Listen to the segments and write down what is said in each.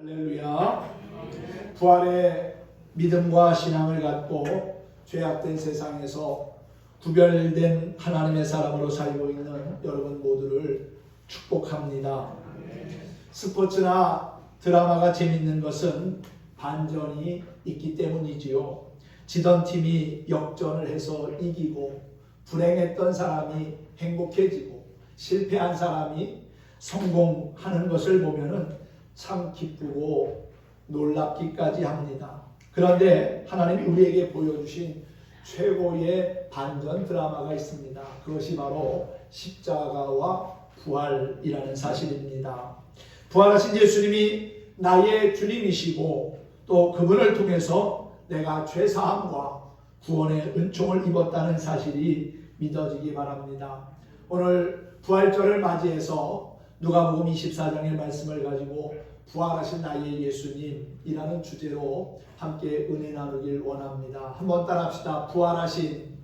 할렐루야. 부활의 믿음과 신앙을 갖고 죄악된 세상에서 구별된 하나님의 사람으로 살고 있는 여러분 모두를 축복합니다. 스포츠나 드라마가 재밌는 것은 반전이 있기 때문이지요. 지던 팀이 역전을 해서 이기고, 불행했던 사람이 행복해지고, 실패한 사람이 성공하는 것을 보면은 참 기쁘고 놀랍기까지 합니다. 그런데 하나님이 우리에게 보여주신 최고의 반전 드라마가 있습니다. 그것이 바로 십자가와 부활이라는 사실입니다. 부활하신 예수님이 나의 주님이시고, 또 그분을 통해서 내가 죄사함과 구원의 은총을 입었다는 사실이 믿어지기 바랍니다. 오늘 부활절을 맞이해서 누가복음 24장의 말씀을 가지고 부활하신 나의 예수님이라는 주제로 함께 은혜 나누길 원합니다. 한번 따라합시다. 부활하신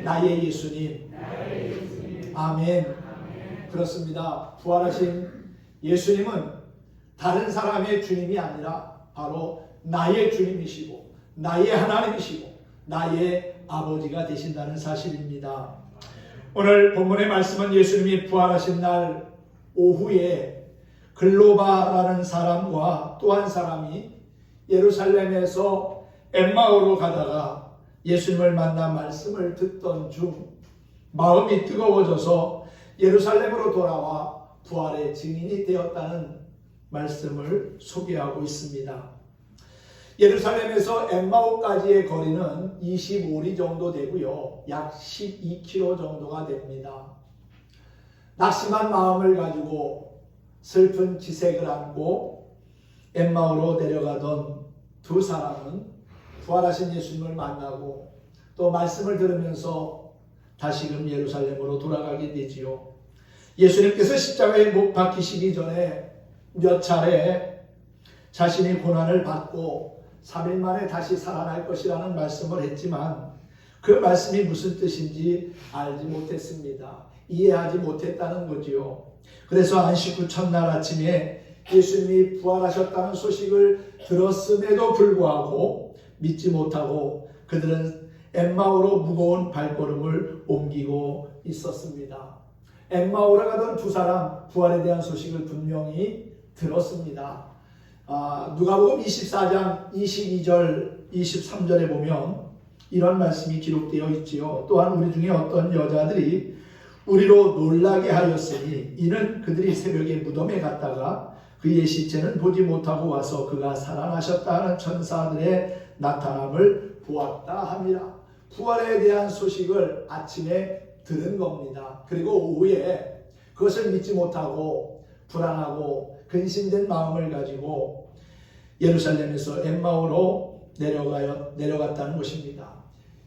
나의 예수님. 아멘. 그렇습니다. 부활하신 예수님은 다른 사람의 주님이 아니라 바로 나의 주님이시고, 나의 하나님이시고, 나의 아버지가 되신다는 사실입니다. 오늘 본문의 말씀은 예수님이 부활하신 날 오후에 글로바라는 사람과 또 한 사람이 예루살렘에서 엠마오로 가다가 예수님을 만나 말씀을 듣던 중 마음이 뜨거워져서 예루살렘으로 돌아와 부활의 증인이 되었다는 말씀을 소개하고 있습니다. 예루살렘에서 엠마오까지의 거리는 25리 정도 되고요. 약 12km 정도가 됩니다. 낙심한 마음을 가지고 슬픈 기색을 안고 엠마오로 내려가던 두 사람은 부활하신 예수님을 만나고 또 말씀을 들으면서 다시금 예루살렘으로 돌아가게 되지요. 예수님께서 십자가에 못 박히시기 전에 몇 차례 자신이 고난을 받고 3일 만에 다시 살아날 것이라는 말씀을 했지만 그 말씀이 무슨 뜻인지 알지 못했습니다. 이해하지 못했다는 거지요. 그래서 안식 후 첫날 아침에 예수님이 부활하셨다는 소식을 들었음에도 불구하고 믿지 못하고 그들은 엠마오로 무거운 발걸음을 옮기고 있었습니다. 엠마오로 가던 두 사람 부활에 대한 소식을 분명히 들었습니다. 누가복음 24장 22절 23절에 보면 이런 말씀이 기록되어 있지요. 또한 우리 중에 어떤 여자들이 우리로 놀라게 하였으니 이는 그들이 새벽에 무덤에 갔다가 그의 시체는 보지 못하고 와서 그가 살아나셨다는 천사들의 나타남을 보았다 함이라. 부활에 대한 소식을 아침에 들은 겁니다. 그리고 오후에 그것을 믿지 못하고 불안하고 근심된 마음을 가지고 예루살렘에서 엠마오로 내려갔다는 것입니다.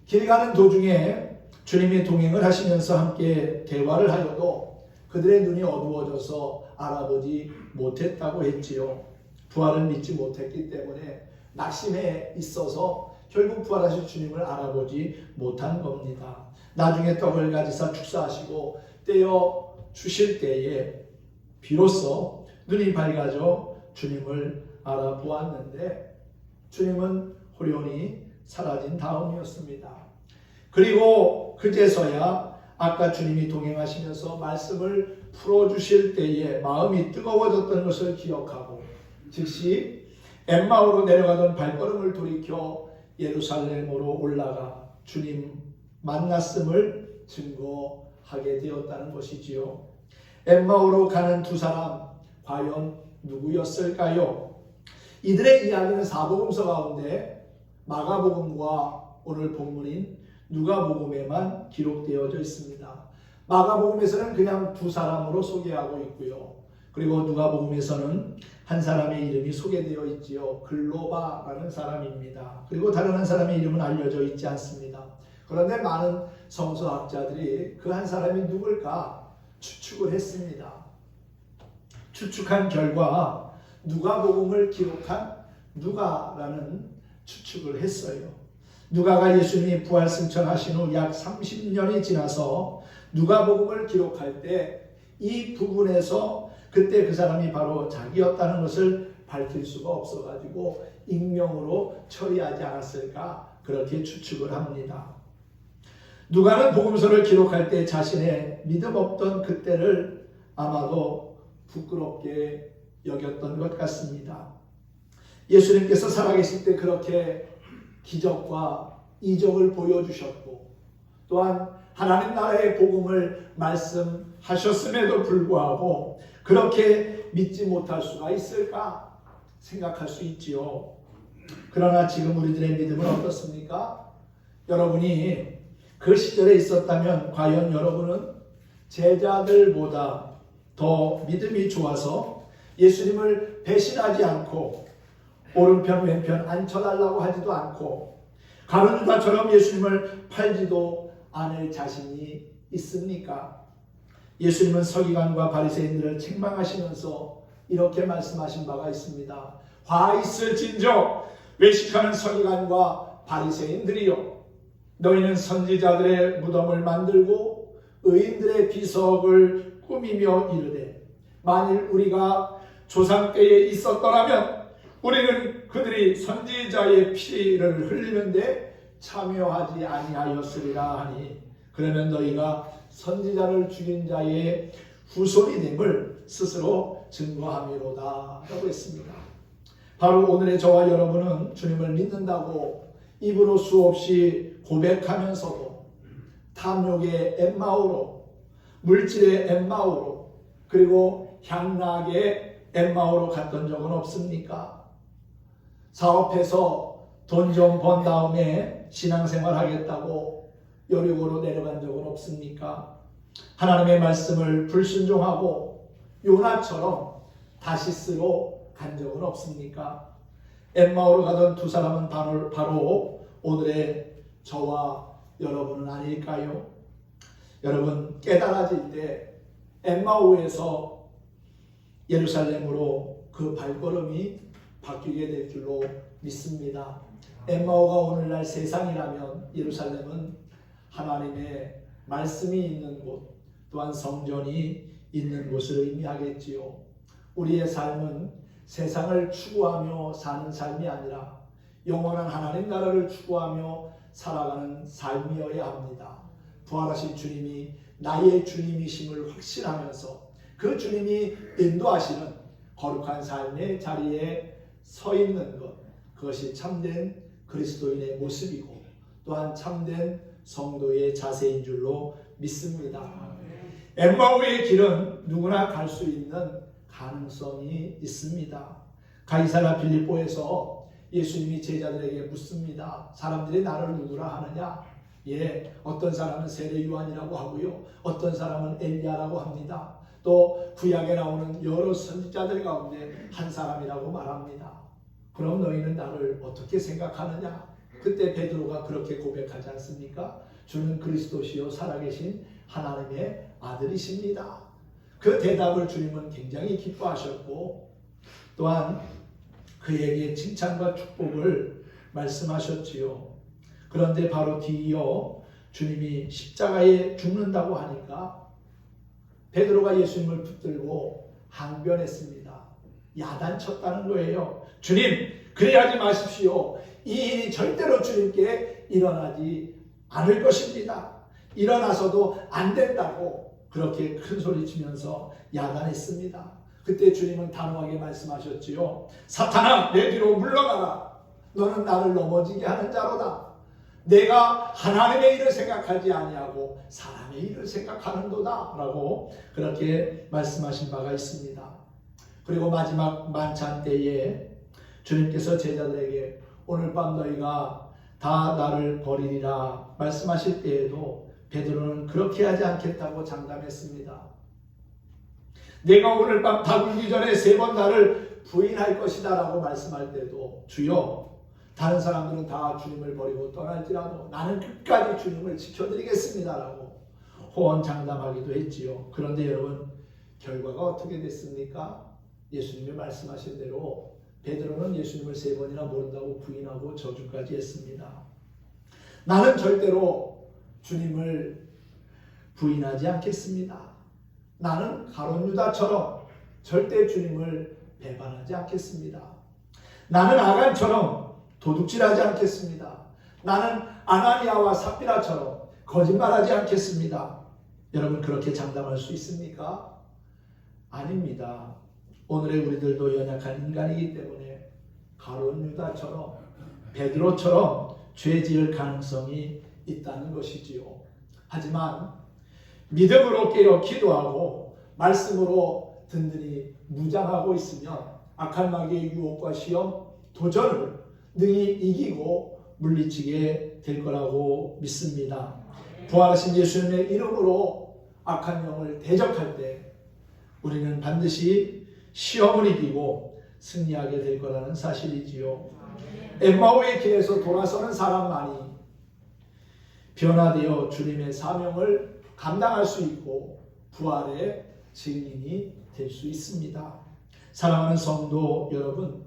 길 가는 도중에 주님이 동행을 하시면서 함께 대화를 하여도 그들의 눈이 어두워져서 알아보지 못했다고 했지요. 부활을 믿지 못했기 때문에 낙심해 있어서 결국 부활하신 주님을 알아보지 못한 겁니다. 나중에 떡을 가지사 축사하시고 떼어 주실 때에 비로소 눈이 밝아져 주님을 알아보았는데 주님은 호련히 사라진 다음이었습니다. 그리고 그제서야 아까 주님이 동행하시면서 말씀을 풀어주실 때에 마음이 뜨거워졌던 것을 기억하고 즉시 엠마오로 내려가던 발걸음을 돌이켜 예루살렘으로 올라가 주님 만났음을 증거하게 되었다는 것이지요. 엠마오로 가는 두 사람 과연 누구였을까요? 이들의 이야기는 사복음서 가운데 마가복음과 오늘 본문인 누가복음에만 기록되어져 있습니다. 마가복음에서는 그냥 두 사람으로 소개하고 있고요. 그리고 누가복음에서는 한 사람의 이름이 소개되어 있지요. 글로바라는 사람입니다. 그리고 다른 한 사람의 이름은 알려져 있지 않습니다. 그런데 많은 성서학자들이 그 한 사람이 누굴까 추측을 했습니다. 추측한 결과 누가복음을 기록한 누가라는 추측을 했어요. 누가가 예수님이 부활 승천하신 후 약 30년이 지나서 누가복음을 기록할 때 이 부분에서 그때 그 사람이 바로 자기였다는 것을 밝힐 수가 없어가지고 익명으로 처리하지 않았을까 그렇게 추측을 합니다. 누가는 복음서를 기록할 때 자신의 믿음 없던 그때를 아마도 부끄럽게 여겼던 것 같습니다. 예수님께서 살아계실 때 그렇게 기적과 이적을 보여주셨고 또한 하나님 나라의 복음을 말씀하셨음에도 불구하고 그렇게 믿지 못할 수가 있을까 생각할 수 있지요. 그러나 지금 우리들의 믿음은 어떻습니까? 여러분이 그 시절에 있었다면 과연 여러분은 제자들보다 더 믿음이 좋아서 예수님을 배신하지 않고 오른편 왼편 앉혀달라고 하지도 않고 가룟 유다처럼 예수님을 팔지도 않을 자신이 있습니까? 예수님은 서기관과 바리새인들을 책망하시면서 이렇게 말씀하신 바가 있습니다. 화 있을진저 외식하는 서기관과 바리새인들이여, 너희는 선지자들의 무덤을 만들고 의인들의 비석을 꾸미며 이르되 만일 우리가 조상 때에 있었더라면 우리는 그들이 선지자의 피를 흘리는데 참여하지 아니하였으리라 하니 그러면 너희가 선지자를 죽인 자의 후손이 됨을 스스로 증거함이로다 라고 했습니다. 바로 오늘의 저와 여러분은 주님을 믿는다고 입으로 수없이 고백하면서도 탐욕의 엠마오로, 물질의 엠마오로, 그리고 향락의 엠마오로 갔던 적은 없습니까? 사업해서 돈 좀 번 다음에 신앙생활 하겠다고 여리고로 내려간 적은 없습니까? 하나님의 말씀을 불순종하고 요나처럼 다시스로 간 적은 없습니까? 엠마오로 가던 두 사람은 바로 오늘의 저와 여러분은 아닐까요? 여러분, 깨달아질 때 엠마오에서 예루살렘으로 그 발걸음이 바뀌게 될 줄로 믿습니다. 엠마오가 오늘날 세상이라면 예루살렘은 하나님의 말씀이 있는 곳, 또한 성전이 있는 곳을 의미하겠지요. 우리의 삶은 세상을 추구하며 사는 삶이 아니라 영원한 하나님 나라를 추구하며 살아가는 삶이어야 합니다. 부활하신 주님이 나의 주님이심을 확신하면서 그 주님이 인도하시는 거룩한 삶의 자리에 서 있는 것, 그것이 참된 그리스도인의 모습이고 또한 참된 성도의 자세인 줄로 믿습니다. 엠마오의 길은 누구나 갈 수 있는 가능성이 있습니다. 가이사랴 빌립보에서 예수님이 제자들에게 묻습니다. 사람들이 나를 누구라 하느냐? 어떤 사람은 세례 요한이라고 하고요, 어떤 사람은 엘리야라고 합니다. 또 구약에 나오는 여러 선지자들 가운데 한 사람이라고 말합니다. 그럼 너희는 나를 어떻게 생각하느냐? 그때 베드로가 그렇게 고백하지 않습니까? 주는 그리스도시요 살아계신 하나님의 아들이십니다. 그 대답을 주님은 굉장히 기뻐하셨고 또한 그에게 칭찬과 축복을 말씀하셨지요. 그런데 바로 뒤이어 주님이 십자가에 죽는다고 하니까 베드로가 예수님을 붙들고 항변했습니다. 야단쳤다는 거예요. 주님, 그래하지 마십시오. 이 일이 절대로 주님께 일어나지 않을 것입니다. 일어나서도 안 된다고 그렇게 큰 소리 치면서 야단했습니다. 그때 주님은 단호하게 말씀하셨지요. 사탄아, 내 뒤로 물러가라. 너는 나를 넘어지게 하는 자로다. 내가 하나님의 일을 생각하지 아니하고 사람의 일을 생각하는도다 라고 그렇게 말씀하신 바가 있습니다. 그리고 마지막 만찬 때에 주님께서 제자들에게 오늘 밤 너희가 다 나를 버리리라 말씀하실 때에도 베드로는 그렇게 하지 않겠다고 장담했습니다. 내가 오늘 밤 다굴기 전에 3번 나를 부인할 것이다 라고 말씀할 때도 주여, 다른 사람들은 다 주님을 버리고 떠날지라도 나는 끝까지 주님을 지켜드리겠습니다 라고 호언장담하기도 했지요. 그런데 여러분, 결과가 어떻게 됐습니까? 예수님이 말씀하신 대로 베드로는 예수님을 3번이나 모른다고 부인하고 저주까지 했습니다. 나는 절대로 주님을 부인하지 않겠습니다. 나는 가룟 유다처럼 절대 주님을 배반하지 않겠습니다. 나는 아간처럼 도둑질하지 않겠습니다. 나는 아나니아와 삽비라처럼 거짓말하지 않겠습니다. 여러분 그렇게 장담할 수 있습니까? 아닙니다. 오늘의 우리들도 연약한 인간이기 때문에 가룟 유다처럼 베드로처럼 죄 지을 가능성이 있다는 것이지요. 하지만 믿음으로 깨어 기도하고 말씀으로 든든히 무장하고 있으면 악한 마귀의 유혹과 시험, 도전을 능히 이기고 물리치게 될 거라고 믿습니다. 부활하신 예수님의 이름으로 악한 영을 대적할 때 우리는 반드시 시험을 이기고 승리하게 될 거라는 사실이지요. 엠마오의 길에서 돌아서는 사람만이 변화되어 주님의 사명을 감당할 수 있고 부활의 증인이 될 수 있습니다. 사랑하는 성도 여러분,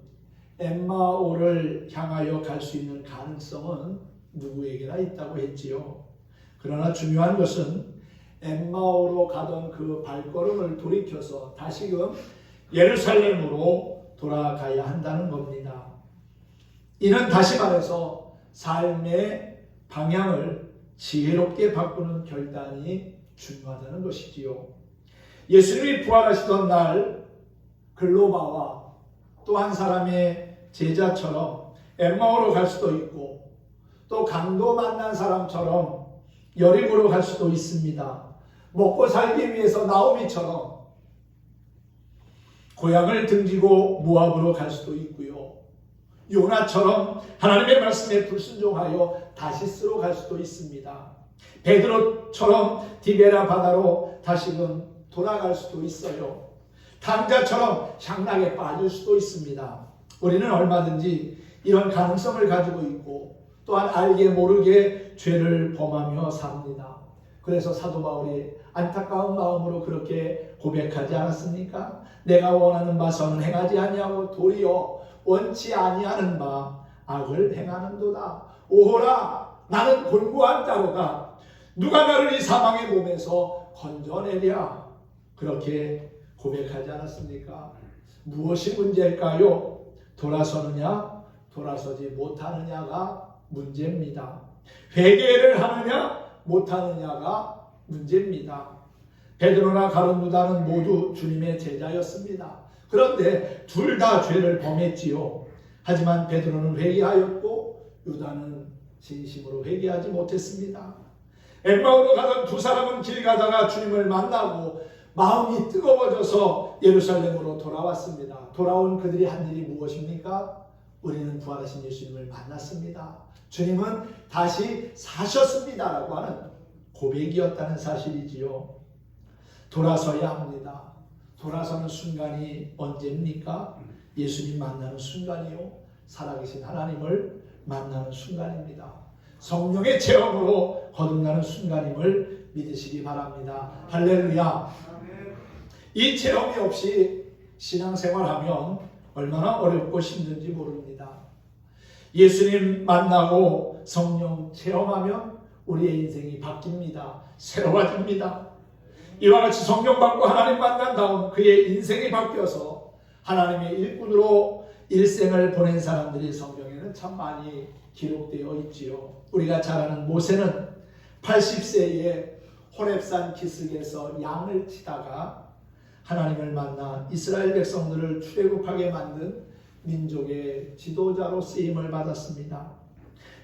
엠마오를 향하여 갈 수 있는 가능성은 누구에게나 있다고 했지요. 그러나 중요한 것은 엠마오로 가던 그 발걸음을 돌이켜서 다시금 예루살렘으로 돌아가야 한다는 겁니다. 이는 다시 말해서 삶의 방향을 지혜롭게 바꾸는 결단이 중요하다는 것이지요. 예수님이 부활하시던 날 글로바와 또 한 사람의 제자처럼 엠마오로 갈 수도 있고 또 강도 만난 사람처럼 여리고로 갈 수도 있습니다. 먹고 살기 위해서 나오미처럼 고향을 등지고 모압으로 갈 수도 있고요. 요나처럼 하나님의 말씀에 불순종하여 다시스로 갈 수도 있습니다. 베드로처럼 디베라 바다로 다시금 돌아갈 수도 있어요. 탕자처럼 향락에 빠질 수도 있습니다. 우리는 얼마든지 이런 가능성을 가지고 있고 또한 알게 모르게 죄를 범하며 삽니다. 그래서 사도 바울이 안타까운 마음으로 그렇게 고백하지 않았습니까? 내가 원하는 바 선은 행하지 아니하고 도리어 원치 아니하는 바 악을 행하는도다. 오호라, 나는 곤고한 자로다. 누가 나를 이 사망의 몸에서 건져내랴. 그렇게 고백하지 않았습니까? 무엇이 문제일까요? 돌아서느냐 돌아서지 못하느냐가 문제입니다. 회개를 하느냐 못하느냐가 문제입니다. 베드로나 가룟 유다는 모두 주님의 제자였습니다. 그런데 둘 다 죄를 범했지요. 하지만 베드로는 회개하였고 유다는 진심으로 회개하지 못했습니다. 엠마오로 가던 두 사람은 길 가다가 주님을 만나고 마음이 뜨거워져서 예루살렘으로 돌아왔습니다. 돌아온 그들이 한 일이 무엇입니까? 우리는 부활하신 예수님을 만났습니다. 주님은 다시 사셨습니다라고 하는 고백이었다는 사실이지요. 돌아서야 합니다. 돌아서는 순간이 언제입니까? 예수님 만나는 순간이요. 살아계신 하나님을 만나는 순간입니다. 성령의 체험으로 거듭나는 순간임을 믿으시기 바랍니다. 할렐루야. 이 체험이 없이 신앙생활하면 얼마나 어렵고 힘든지 모릅니다. 예수님 만나고 성령 체험하면 우리의 인생이 바뀝니다. 새로워집니다. 이와 같이 성령 받고 하나님 만난 다음 그의 인생이 바뀌어서 하나님의 일꾼으로 일생을 보낸 사람들이 성경에는 참 많이 기록되어 있지요. 우리가 잘 아는 모세는 80세에 호렙산 기슭에서 양을 치다가 하나님을 만나 이스라엘 백성들을 출애굽하게 만든 민족의 지도자로 쓰임을 받았습니다.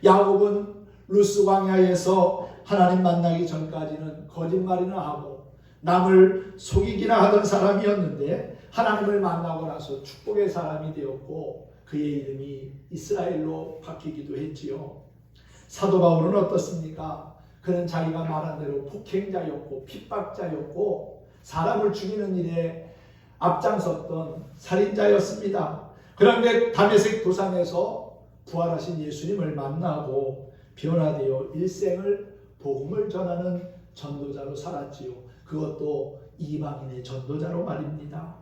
야곱은 루스 광야에서 하나님 만나기 전까지는 거짓말이나 하고 남을 속이기나 하던 사람이었는데 하나님을 만나고 나서 축복의 사람이 되었고 그의 이름이 이스라엘로 바뀌기도 했지요. 사도 바울은 어떻습니까? 그는 자기가 말한 대로 폭행자였고 핍박자였고 사람을 죽이는 일에 앞장섰던 살인자였습니다. 그런데 다메섹 도상에서 부활하신 예수님을 만나고 변화되어 일생을 복음을 전하는 전도자로 살았지요. 그것도 이방인의 전도자로 말입니다.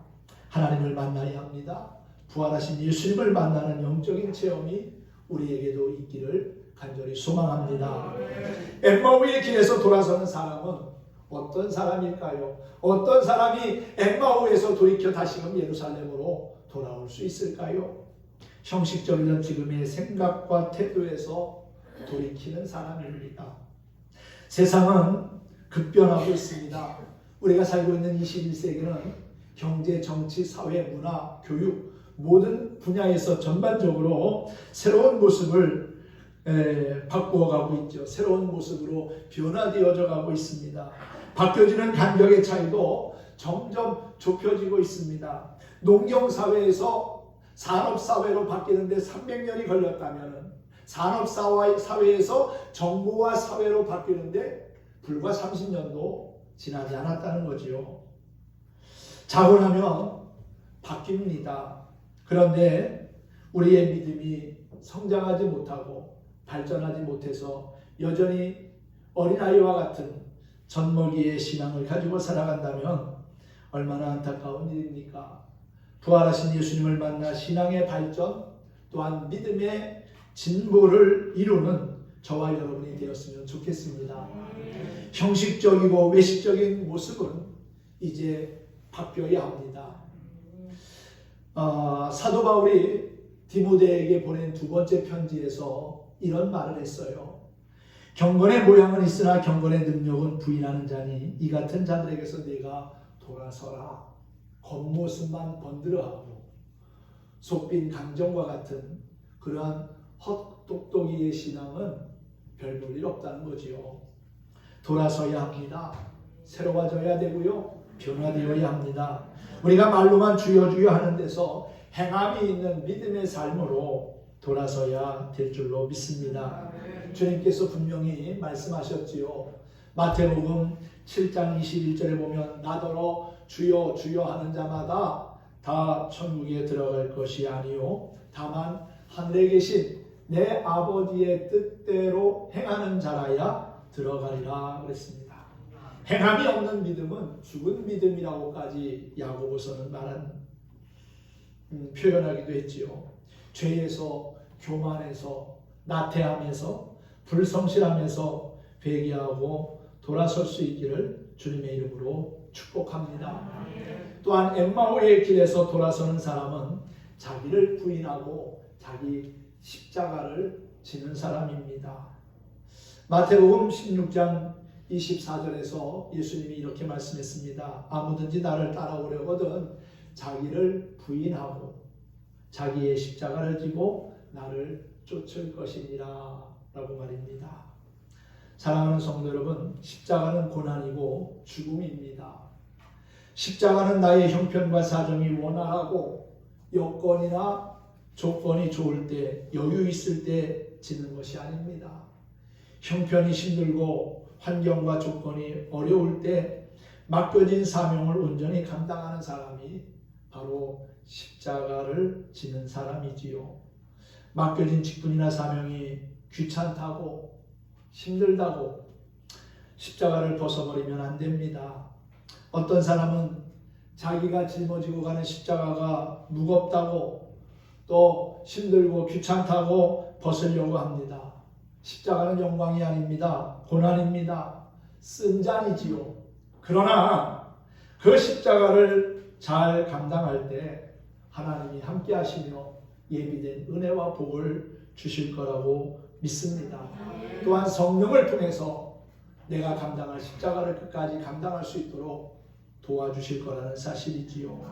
하나님을 만나야 합니다. 부활하신 예수님을 만나는 영적인 체험이 우리에게도 있기를 간절히 소망합니다. 엠마오의 길에서 돌아서는 사람은 어떤 사람일까요? 어떤 사람이 엠마오에서 돌이켜 다시금 예루살렘으로 돌아올 수 있을까요? 형식적이던 지금의 생각과 태도에서 돌이키는 사람입니다. 세상은 급변하고 있습니다. 우리가 살고 있는 21세기는 경제, 정치, 사회, 문화, 교육 모든 분야에서 전반적으로 새로운 모습을 바꾸어가고 있죠. 새로운 모습으로 변화되어져 가고 있습니다. 바뀌어지는 간격의 차이도 점점 좁혀지고 있습니다. 농경사회에서 산업사회로 바뀌는데 300년이 걸렸다면 산업사회에서 정부와 사회로 바뀌는데 불과 30년도 지나지 않았다는 거지요. 자고 나면 바뀝니다. 그런데 우리의 믿음이 성장하지 못하고 발전하지 못해서 여전히 어린아이와 같은 젖먹이의 신앙을 가지고 살아간다면 얼마나 안타까운 일입니까? 부활하신 예수님을 만나 신앙의 발전 또한 믿음의 진보를 이루는 저와 여러분이 되었으면 좋겠습니다. 형식적이고 외식적인 모습은 이제 바뀌어야 합니다. 사도 바울이 디모데에게 보낸 두 번째 편지에서 이런 말을 했어요. 경건의 모양은 있으나 경건의 능력은 부인하는 자니 이 같은 자들에게서 네가 돌아서라. 겉모습만 번들어하고 속빈 강정과 같은 그러한 헛똑똑이의 신앙은 별 볼 일 없다는 거지요. 돌아서야 합니다. 새로워져야 되고요. 변화되어야 합니다. 우리가 말로만 주여 주여 하는 데서 행함이 있는 믿음의 삶으로 돌아서야 될 줄로 믿습니다. 주님께서 분명히 말씀하셨지요. 마태복음 7장 21절에 보면 나더러 주여 주여 하는 자마다 다 천국에 들어갈 것이 아니요 다만 하늘에 계신 내 아버지의 뜻대로 행하는 자라야 들어가리라 그랬습니다. 행함이 없는 믿음은 죽은 믿음이라고까지 야고보서는 표현하기도 했지요. 죄에서, 교만에서, 나태함에서, 불성실함에서 회개하고 돌아설 수 있기를 주님의 이름으로 축복합니다. 또한 엠마오의 길에서 돌아서는 사람은 자기를 부인하고 자기 십자가를 지는 사람입니다. 마태복음 16장 24절에서 예수님이 이렇게 말씀했습니다. 아무든지 나를 따라오려거든 자기를 부인하고 자기의 십자가를 지고 나를 쫓을 것이니라 라고 말입니다. 사랑하는 성도 여러분, 십자가는 고난이고 죽음입니다. 십자가는 나의 형편과 사정이 원활하고 여건이나 조건이 좋을 때, 여유 있을 때 지는 것이 아닙니다. 형편이 힘들고 환경과 조건이 어려울 때 맡겨진 사명을 온전히 감당하는 사람이 바로 십자가를 지는 사람이지요. 맡겨진 직분이나 사명이 귀찮다고 힘들다고 십자가를 벗어버리면 안 됩니다. 어떤 사람은 자기가 짊어지고 가는 십자가가 무겁다고 또 힘들고 귀찮다고 벗으려고 합니다. 십자가는 영광이 아닙니다. 고난입니다. 쓴잔이지요. 그러나 그 십자가를 잘 감당할 때 하나님이 함께 하시며 예비된 은혜와 복을 주실 거라고 믿습니다. 또한 성령을 통해서 내가 감당할 십자가를 끝까지 감당할 수 있도록 도와주실 거라는 사실이지요.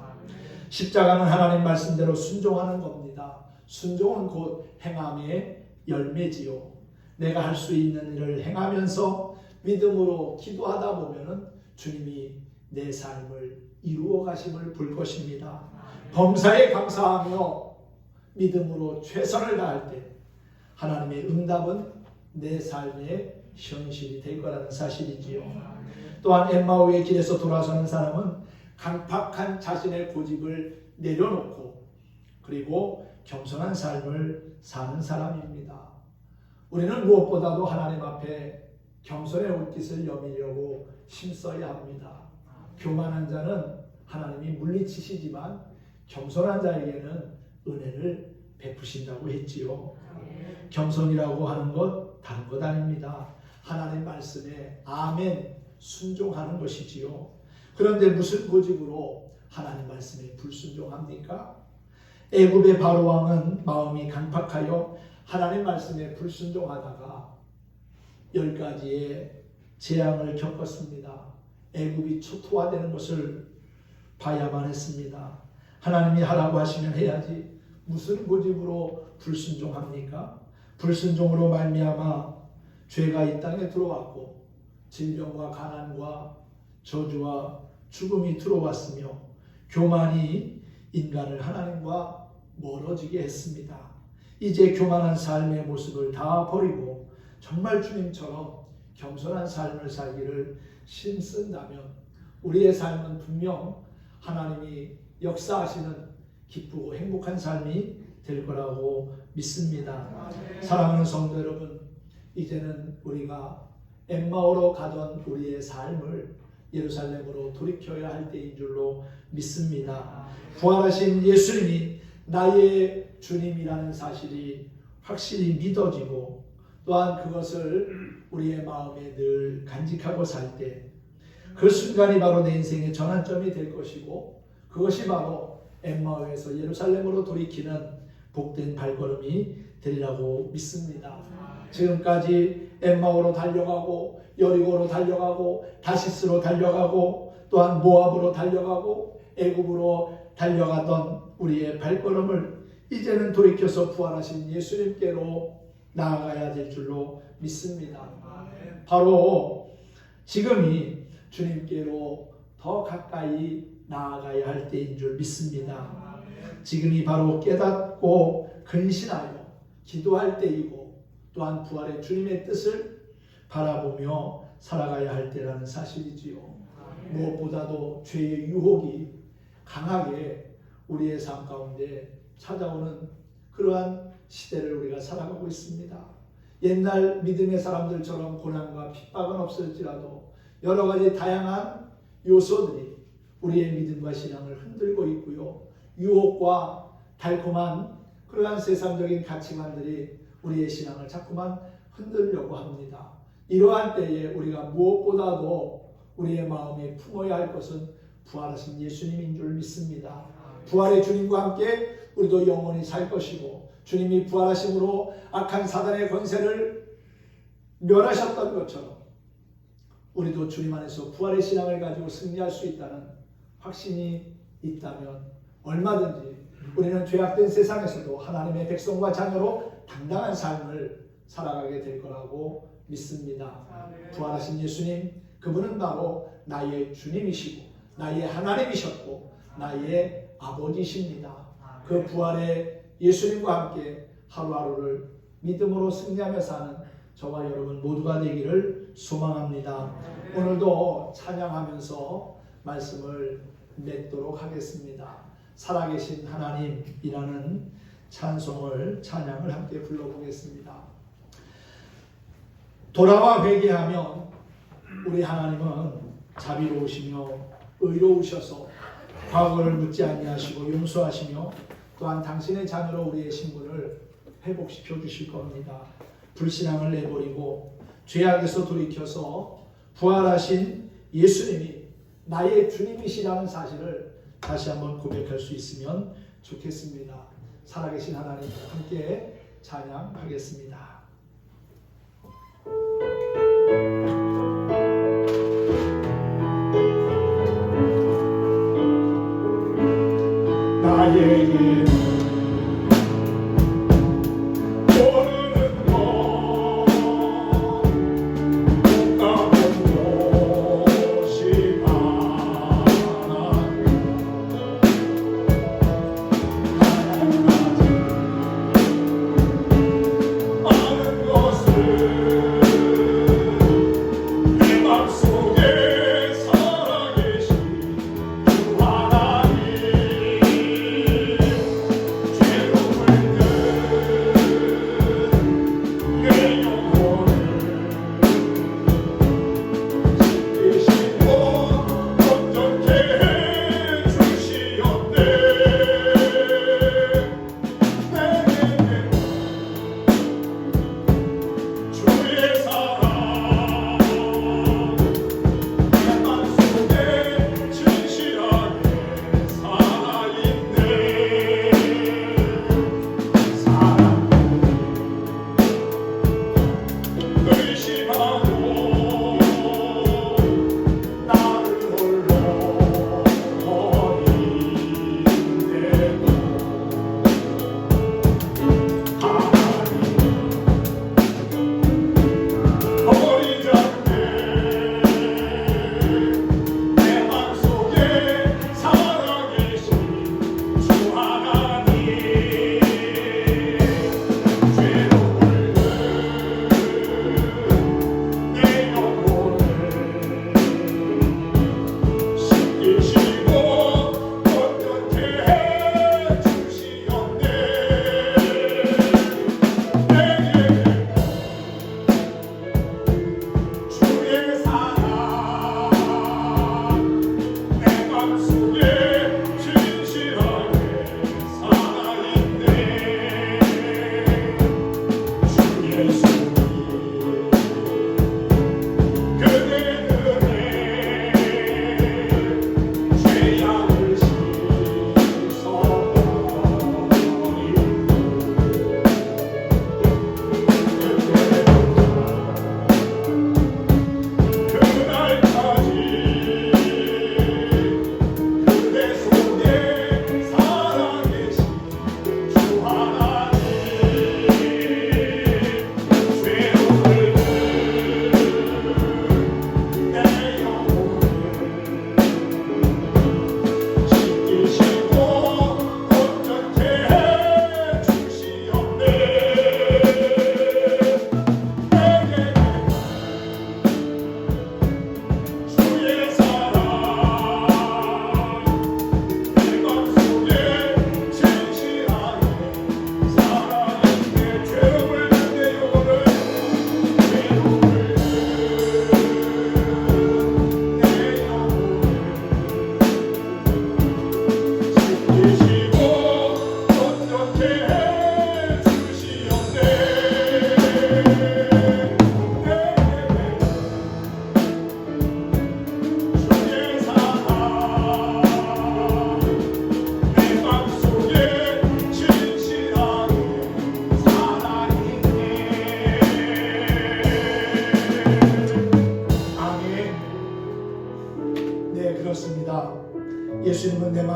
십자가는 하나님 말씀대로 순종하는 겁니다. 순종은 곧 행함의 열매지요. 내가 할 수 있는 일을 행하면서 믿음으로 기도하다 보면은 주님이 내 삶을 이루어 가심을 볼 것입니다. 범사에 감사하며 믿음으로 최선을 다할 때 하나님의 응답은 내 삶의 현실이 될 거라는 사실이지요. 또한 엠마오의 길에서 돌아서는 사람은 강팍한 자신의 고집을 내려놓고 그리고 겸손한 삶을 사는 사람입니다. 우리는 무엇보다도 하나님 앞에 겸손의 옷깃을 여미려고 힘써야 합니다. 교만한 자는 하나님이 물리치시지만 겸손한 자에게는 은혜를 베푸신다고 했지요. 겸손이라고 하는 것 다른 것 아닙니다. 하나님 말씀에 아멘 순종하는 것이지요. 그런데 무슨 고집으로 하나님 말씀에 불순종합니까? 애굽의 바로 왕은 마음이 강팍하여 하나님 말씀에 불순종하다가 10가지의 재앙을 겪었습니다. 애굽이 초토화되는 것을 봐야만 했습니다. 하나님이 하라고 하시면 해야지 무슨 고집으로 불순종합니까? 불순종으로 말미암아 죄가 이 땅에 들어왔고 질병과 가난과 저주와 죽음이 들어왔으며 교만이 인간을 하나님과 멀어지게 했습니다. 이제 교만한 삶의 모습을 다 버리고 정말 주님처럼 겸손한 삶을 살기를 힘쓴다면 우리의 삶은 분명 하나님이 역사하시는 기쁘고 행복한 삶이 될 거라고 믿습니다. 사랑하는 성도 여러분, 이제는 우리가 엠마오로 가던 우리의 삶을 예루살렘으로 돌이켜야 할 때인 줄로 믿습니다. 부활하신 예수님이 나의 주님이라는 사실이 확실히 믿어지고 또한 그것을 우리의 마음에 늘 간직하고 살 때 그 순간이 바로 내 인생의 전환점이 될 것이고 그것이 바로 엠마오에서 예루살렘으로 돌이키는 복된 발걸음이 되리라고 믿습니다. 지금까지 엠마오로 달려가고 여리고로 달려가고 다시스로 달려가고 또한 모압으로 달려가고 애굽으로 달려가던 우리의 발걸음을 이제는 돌이켜서 부활하신 예수님께로 나아가야 될 줄로 믿습니다. 바로 지금이 주님께로 더 가까이 나아가야 할 때인 줄 믿습니다. 지금이 바로 깨닫고 근신하여 기도할 때이고 또한 부활의 주님의 뜻을 바라보며 살아가야 할 때라는 사실이지요. 무엇보다도 죄의 유혹이 강하게 우리의 삶 가운데 찾아오는 그러한 시대를 우리가 살아가고 있습니다. 옛날 믿음의 사람들처럼 고난과 핍박은 없을지라도 여러 가지 다양한 요소들이 우리의 믿음과 신앙을 흔들고 있고요. 유혹과 달콤한 그러한 세상적인 가치관들이 우리의 신앙을 자꾸만 흔들려고 합니다. 이러한 때에 우리가 무엇보다도 우리의 마음에 품어야 할 것은 부활하신 예수님인 줄 믿습니다. 부활의 주님과 함께 우리도 영원히 살 것이고 주님이 부활하심으로 악한 사단의 권세를 멸하셨던 것처럼 우리도 주님 안에서 부활의 신앙을 가지고 승리할 수 있다는 확신이 있다면 얼마든지 우리는 죄악된 세상에서도 하나님의 백성과 자녀로 당당한 삶을 살아가게 될 거라고 믿습니다. 부활하신 예수님, 그분은 바로 나의 주님이시고 나의 하나님이셨고 나의 아버지십니다. 그 부활의 예수님과 함께 하루하루를 믿음으로 승리하며 사는 저와 여러분 모두가 되기를 소망합니다. 오늘도 찬양하면서 말씀을 맺도록 하겠습니다. 살아계신 하나님이라는 찬양을 함께 불러보겠습니다. 돌아와 회개하면 우리 하나님은 자비로우시며 의로우셔서 과거를 묻지 아니하시고 용서하시며 또한 당신의 자녀로 우리의 신분을 회복시켜 주실 겁니다. 불신앙을 내버리고 죄악에서 돌이켜서 부활하신 예수님이 나의 주님이시라는 사실을 다시 한번 고백할 수 있으면 좋겠습니다. 살아계신 하나님 함께 찬양하겠습니다. 나에게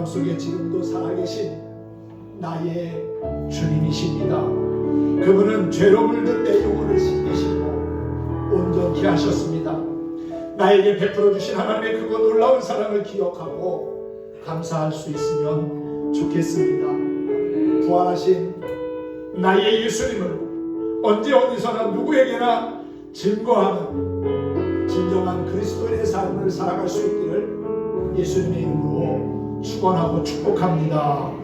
마음 속에 지금도 살아계신 나의 주님이십니다. 그분은 죄로 물든 내 영혼을 씻기시고 온전히 하셨습니다. 나에게 베풀어 주신 하나님의 그거 놀라운 사랑을 기억하고 감사할 수 있으면 좋겠습니다. 부활하신 나의 예수님을 언제 어디서나 누구에게나 증거하는 진정한 그리스도인의 삶을 살아갈 수 있기를 예수님의 이름으로 축원하고 축복합니다.